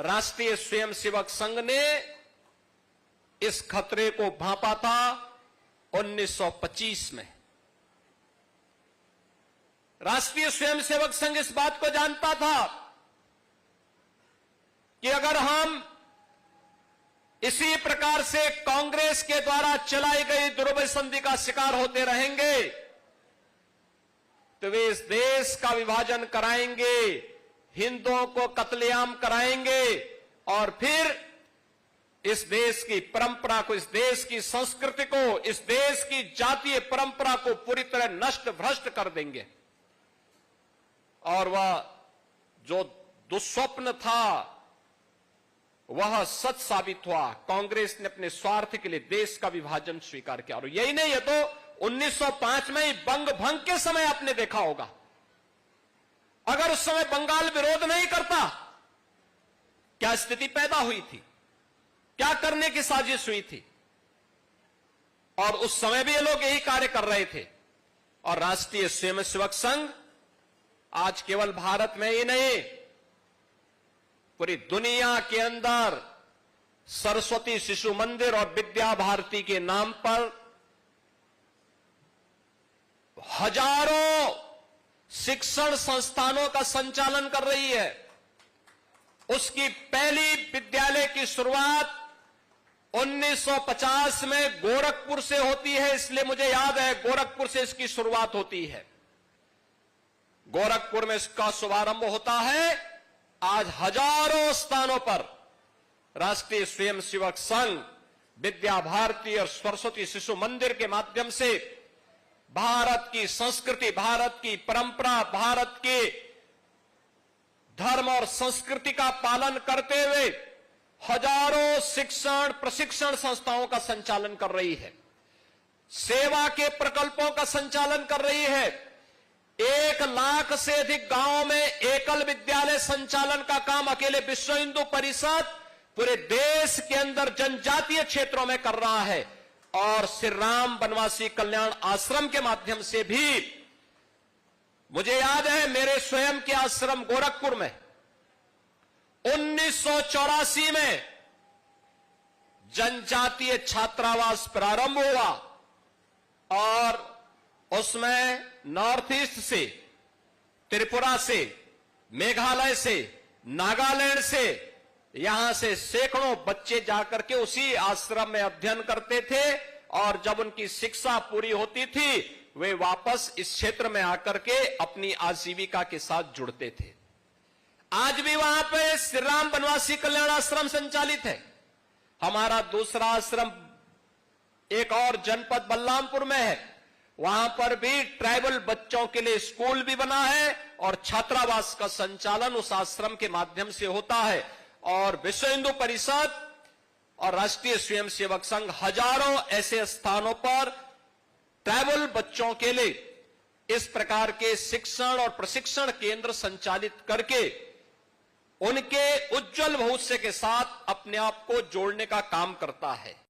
राष्ट्रीय स्वयंसेवक संघ ने इस खतरे को भांपा था 1925 में। राष्ट्रीय स्वयंसेवक संघ इस बात को जानता था कि अगर हम इसी प्रकार से कांग्रेस के द्वारा चलाई गई दुर्बल संधि का शिकार होते रहेंगे तो वे इस देश का विभाजन कराएंगे, हिंदुओं को कत्लेआम कराएंगे और फिर इस देश की परंपरा को, इस देश की संस्कृति को, इस देश की जातीय परंपरा को पूरी तरह नष्ट भ्रष्ट कर देंगे। और वह जो दुस्वप्न था वह सच साबित हुआ। कांग्रेस ने अपने स्वार्थ के लिए देश का विभाजन स्वीकार किया। और यही नहीं, है तो 1905 में ही बंग भंग के समय आपने देखा होगा, अगर उस समय बंगाल विरोध नहीं करता क्या स्थिति पैदा हुई थी, क्या करने की साजिश हुई थी। और उस समय भी ये लोग यही कार्य कर रहे थे। और राष्ट्रीय स्वयंसेवक संघ आज केवल भारत में ही नहीं, पूरी दुनिया के अंदर सरस्वती शिशु मंदिर और विद्या भारती के नाम पर हजारों शिक्षण संस्थानों का संचालन कर रही है। उसकी पहली विद्यालय की शुरुआत 1950 में गोरखपुर से होती है, इसलिए मुझे याद है गोरखपुर से इसकी शुरुआत होती है। गोरखपुर में इसका शुभारंभ होता है। आज हजारों स्थानों पर राष्ट्रीय स्वयंसेवक संघ, विद्या भारती और सरस्वती शिशु मंदिर के माध्यम से भारत की संस्कृति, भारत की परंपरा, भारत के धर्म और संस्कृति का पालन करते हुए हजारों शिक्षण प्रशिक्षण संस्थाओं का संचालन कर रही है, सेवा के प्रकल्पों का संचालन कर रही है। 1 लाख से अधिक गांवों में एकल विद्यालय संचालन का काम अकेले विश्व हिंदू परिषद पूरे देश के अंदर जनजातीय क्षेत्रों में कर रहा है। और श्री राम वनवासी कल्याण आश्रम के माध्यम से भी, मुझे याद है मेरे स्वयं के आश्रम गोरखपुर में 1984 में जनजातीय छात्रावास प्रारंभ हुआ और उसमें नॉर्थ ईस्ट से, त्रिपुरा से, मेघालय से, नागालैंड से, यहां से सैकड़ों बच्चे जाकर के उसी आश्रम में अध्ययन करते थे। और जब उनकी शिक्षा पूरी होती थी वे वापस इस क्षेत्र में आकर के अपनी आजीविका के साथ जुड़ते थे। आज भी वहां पे श्री राम वनवासी कल्याण आश्रम संचालित है। हमारा दूसरा आश्रम एक और जनपद बलरामपुर में है, वहां पर भी ट्राइबल बच्चों के लिए स्कूल भी बना है और छात्रावास का संचालन उस आश्रम के माध्यम से होता है। और विश्व हिंदू परिषद और राष्ट्रीय स्वयंसेवक संघ हजारों ऐसे स्थानों पर ट्राइबल बच्चों के लिए इस प्रकार के शिक्षण और प्रशिक्षण केंद्र संचालित करके उनके उज्जवल भविष्य के साथ अपने आप को जोड़ने का काम करता है।